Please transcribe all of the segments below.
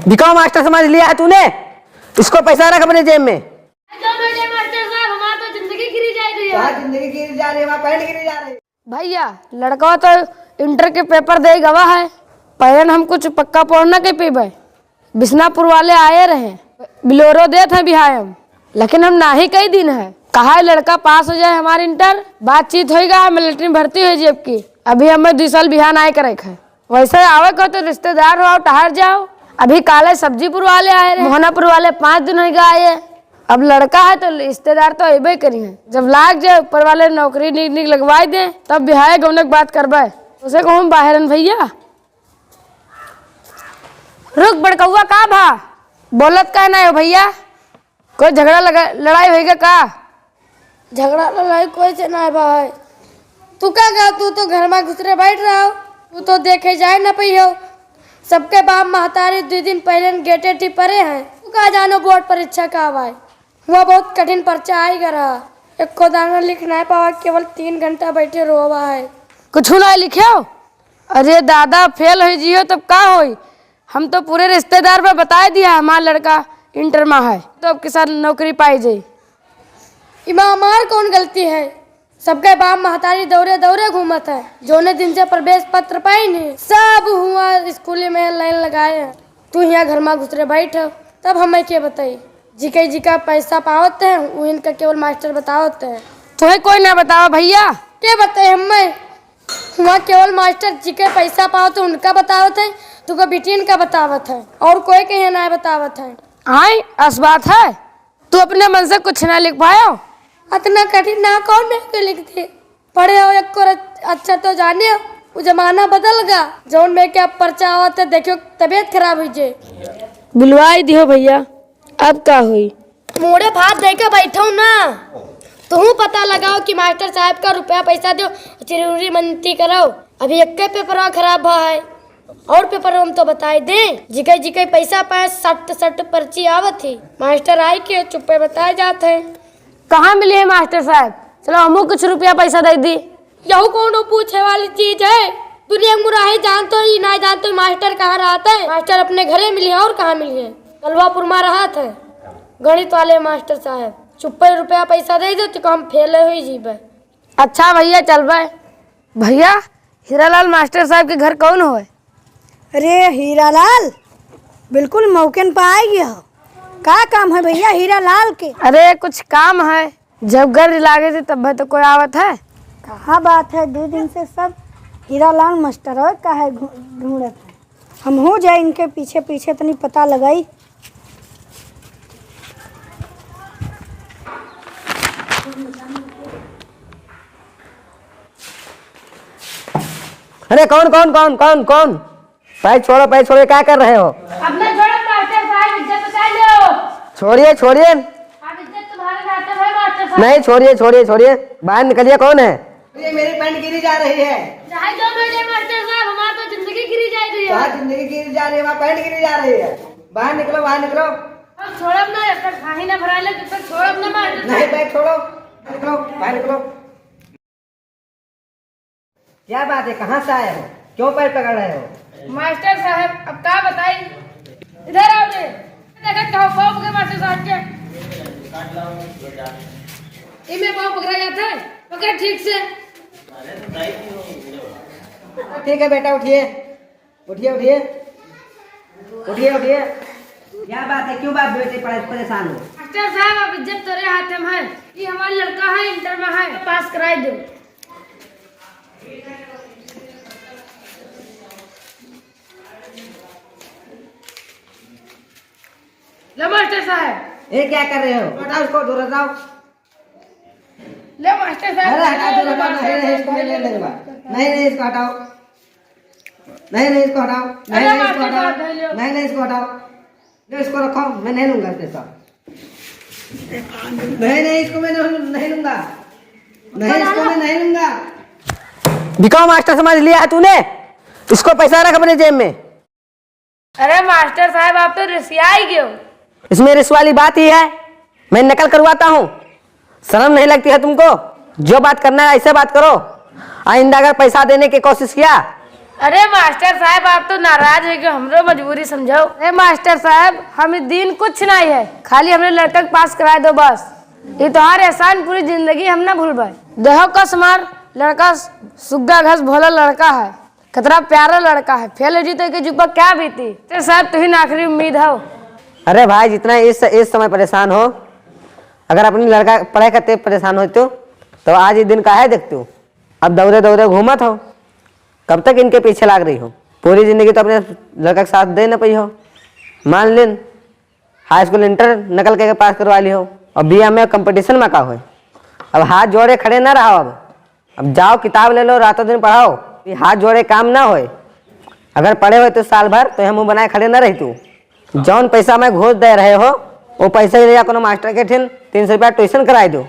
बिकाऊ मास्टर समझ लिया है तूने? इसको पैसा रख अपने जेब में। मास्टर साहब हमारी तो जिंदगी गिरी जा रही है। जिंदगी गिरी जा रही है, वहाँ पैंट गिरी जा रही है। भैया लड़का तो इंटर के पेपर दे गवा है, पहले हम कुछ पक्का पढ़ना के पेपर बिस्नापुर वाले आए रहे, बिलोरो दे थे बिहार हम, लेकिन हम ना ही कई दिन है कहा है लड़का पास हो जाए हमारे इंटर, बातचीत होगा मिलिट्री में भर्ती हो जेब की। अभी हमें 2 साल बिहार आए करे है, वैसे आवे को तो रिश्तेदार हो ठहर जाओ। अभी काले सब्जीपुर वाले आए रहे, मोहनापुर वाले 5 दिन हो आए। अब लड़का है तो रिश्तेदार तो अबे करी है, जब लाग जाए ऊपर वाले नौकरी निक लगवाई दे तब बिहार गौने की बात करबे। उसे कहूँ बाहर भैया रुक बड़कौआ का भा बोलत का ना हो भैया, कोई झगड़ा लड़ाई होगा का? झगड़ा लड़ाई कोई से ना है भाई। तू क्या कहा, तू तो घर में घुसरे बैठ रहा हो, तू तो देखे जाए ना पी हो। सबके बाप महतारी 2 दिन पहले गेटे टी परे हैं, तू कहा जानो बोर्ड परीक्षा का भाई हुआ बहुत कठिन पर्चा आएगा रहा, एक को दाना लिख नहीं पावा, केवल 3 घंटा बैठे रोवा है, कुछ ना लिखे हो। अरे दादा फेल हो जियो तब का होई, हम तो पूरे रिश्तेदार पर बता दिया हमारा लड़का इंटर में है तो अब के साथ नौकरी पाई जाए। इमा हमार कौन गलती है, सबके बाप महतारी दौरे दौरे घूमत है, जोने दिन से प्रवेश पत्र पाई नहीं सब हुआ स्कूल में लाइन लगाए हैं। तू यहाँ घर में घुसरे बैठ तब हमें क्या बताई, जिका पैसा पावत है उन का केवल मास्टर बतावत है, तुम्हें कोई ना बतावा भैया क्या बताए हमें। वहाँ केवल मास्टर जिके पैसा पाओ तो उनका बतावत है, तुको बिटियन का बतावत है और कोई कहीं ना बतावत है। आई अस बात है, तू अपने मन से कुछ ना लिख पाया, इतना कठिन ना कौन नहीं लिखते, पढ़े हो एक को अच्छा तो जाने हो, वो जमाना बदल गया, जोन में क्या पर्चा आवत है देखियो तबीयत खराब हुई जे बुलवाई दियो भैया। अब क्या हुई मोड़े भात दे के बैठो ना, तुम पता लगाओ कि मास्टर साहब का रुपया पैसा दो जरूरी मनती करो। अभी एक पेपर खराब हुआ है और पेपर हम तो बताए दें, जिके पैसा पाए 60 पर्ची आवत थी, मास्टर आई के चुप्पे बताए जाते हैं। कहाँ मिली है मास्टर साहब, चलो हमको कुछ रुपया पैसा दे दी। यहू कौन पूछे वाली चीज है, दुनिया मुराही जानते ही ना जानते मास्टर कहाँ रहते हैं, मास्टर अपने घरे मिली है और कहाँ मिली है, कलवापुर में रहा था गणित वाले मास्टर साहब, चुप्पे रुपया पैसा दे दो तो हम फेले हुई जीबे। अच्छा भैया चल भाई। भैया हीरालाल मास्टर साहब के घर कौन हो? अरे हीरालाल बिल्कुल मौके पर आ गया हो, क्या काम है भैया हीरालाल के? अरे कुछ काम है, जब घर लागे थे तब तो कोई आवत है। कहाँ बात है, 2 दिन से सब हीरालाल मास्टर हो का है ढूंढत है, हम हो जाए इनके पीछे पीछे तो नहीं पता लगाई। अरे कौन कौन कौन कौन कौन पैर छोड़ो क्या कर रहे हो? अपने छोड़ो मास्टर साहब, इज्जत बचा लो। छोड़िए छोड़िए, आप इज्जत तुम्हारे नाते है मास्टर साहब। नहीं छोड़िए बाहर निकलिए। कौन है? ये मेरी पैंट गिरी जा रही है। चाहे जो बोले मास्टर साहब हमारी तो जिंदगी गिरी जा रही है। वहाँ जिंदगी गिरी जा रही है, वहाँ पैंट गिरी जा रही है, बाहर निकलो बाहर निकलो। अब छोड़ो ना, जब तक खाही ना भरा ले तब तक छोड़ो ना मास्टर नहीं साहब। बैग छोड़ो, निकलो बाहर निकलो। क्या बात है, कहाँ से आए हो, क्यों पैर पकड़ रहे हो? मास्टर साहब अब क्या बताई, इधर आओ जे देखा कहो पाव के मास्टर साहब के इमे पाव पकड़ा जाता है, पकड़ ठीक से। ठीक है बेटा उठिए उठिए उठिए उठिए उठिए। क्या बात है, क्यों बात बेटे परेशान हो? मास्टर साहब अब इज्जत तेरे हाथ में है, ये हमारा लड़का है इंटर में है, पास कराई दो। ले मास्टर साहब। ये क्या कर रहे हो, हटाओ उसको, दूर हटाओ। ले मास्टर साहब। अरे हटाओ दूर हटाओ, नहीं इसको नहीं ले लूंगा, नहीं इसको हटाओ, नहीं इसको हटाओ, नहीं इसको हटाओ, नहीं इसको रखो, मैं नहीं लूंगा पैसा, नहीं इसको मैं नहीं लूंगा, नहीं इसको मैं नहीं लूंगा। बिकाऊ मास्टर समझ लिया है तूने? इसको पैसा रख अपने जेब में। अरे मास्टर साहब आप तो रिसिया ही गए हो। इसमें रिस वाली बात ही है, मैं नकल करवाता हूँ, शर्म नहीं लगती है तुमको? जो बात करना है ऐसे बात करो, आइंदा अगर पैसा देने की कोशिश किया अरे मास्टर साहब आप तो नाराज है कि हमरो मजबूरी समझाओ। अरे मास्टर साहब हम इस दिन कुछ नहीं है, खाली हमने लड़का के पास कराए दो बस। ये तुम्हारे एहसान पूरी जिंदगी हम ना भूल पाए। देहो कस मार, लड़का सुग्गा घस भोला लड़का है, कितना प्यारा लड़का है। फेल हो जीते के जुब्बा क्या बीती। तो साहब तुही ना आखिरी उम्मीद हो। अरे भाई जितना इस समय परेशान हो, अगर अपनी लड़का पढ़ाई करते परेशान होते हो तो आज ये दिन काहे देखते हो। अब दौड़े दौड़े घूमत हो, कब तक इनके पीछे लाग रही हो। पूरी जिंदगी तो अपने लड़का के साथ दे न पाई हो। मान लेन हाई स्कूल इंटर नकल के पास करवा ली हो और BA में कंपटीशन में का हो। अब हाथ जोड़े खड़े ना रहो। अब जाओ किताब ले लो, रातों दिन पढ़ाओ। ये हाथ जोड़े काम ना होए। अगर पढ़े हुए तो साल भर तो हम मुँह बनाए खड़े ना रही तू। जौन पैसा मैं घूस दे रहे हो वो पैसा ले जा कोनो मास्टर के ठिन 300 रुपया ट्यूशन कराई दो,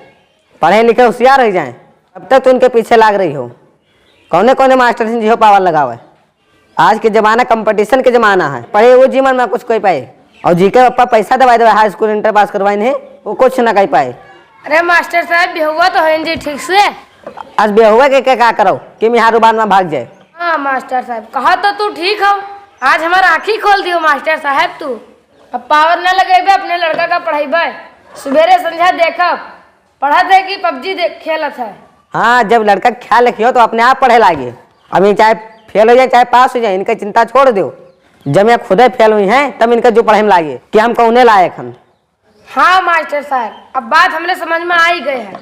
पढ़े लिखे होशियार रह जाए। अब तक तो उनके पीछे लाग रही हो। कौने कौने मास्टर से जिहो पावर लगाओ है। आज के जमाना कंपटीशन के जमाना है। पढ़े वो जीवन में कुछ कोई पाए और जी के पप्पा पैसा दवाई दे हाई स्कूल इंटर पास करवाई नहीं वो कुछ ना कह पाए। अरे मास्टर साहब बेहुआ तो है जी ठीक से। आज बेहुआ के क्या करो कि मिहारू बाद में भाग जाए। हाँ मास्टर साहब कहा तो तू ठीक हो। आज हमारा आँखी खोल दियो मास्टर साहब तू। अब पावर न लगेबे अपने लड़का का पढ़ाई। सुबेरे संध्या देखो पढ़त है कि PUBG खेलत है। हाँ जब लड़का ख्याल रखियो तो अपने आप पढ़े लागे। अभी चाहे फेल हो जाए चाहे पास हो जाए इनका चिंता छोड़ दो। जब मैं खुद फेल हुई हैं तब इनका जो पढ़े में लागे कि हम कौने लायक हम। हाँ मास्टर साहब अब बात हमने समझ में आ ही गए है।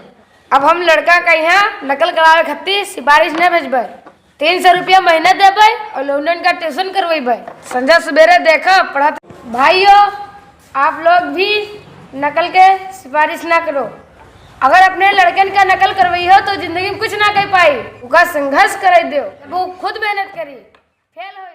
अब हम लड़का का यहाँ नकल करावे खातिर सिफारिश न भेजबे, 300 रुपया महीना देबे और लौंडन का ट्यूशन करवेबे। संध्या सवेरे देखो पढ़त। भाइयों आप लोग भी नकल के सिफारिश ना करो। अगर अपने लड़कन का नकल करवाई हो तो जिंदगी में कुछ ना कर पाई। उसका संघर्ष कर दो, वो खुद मेहनत करी फेल हो।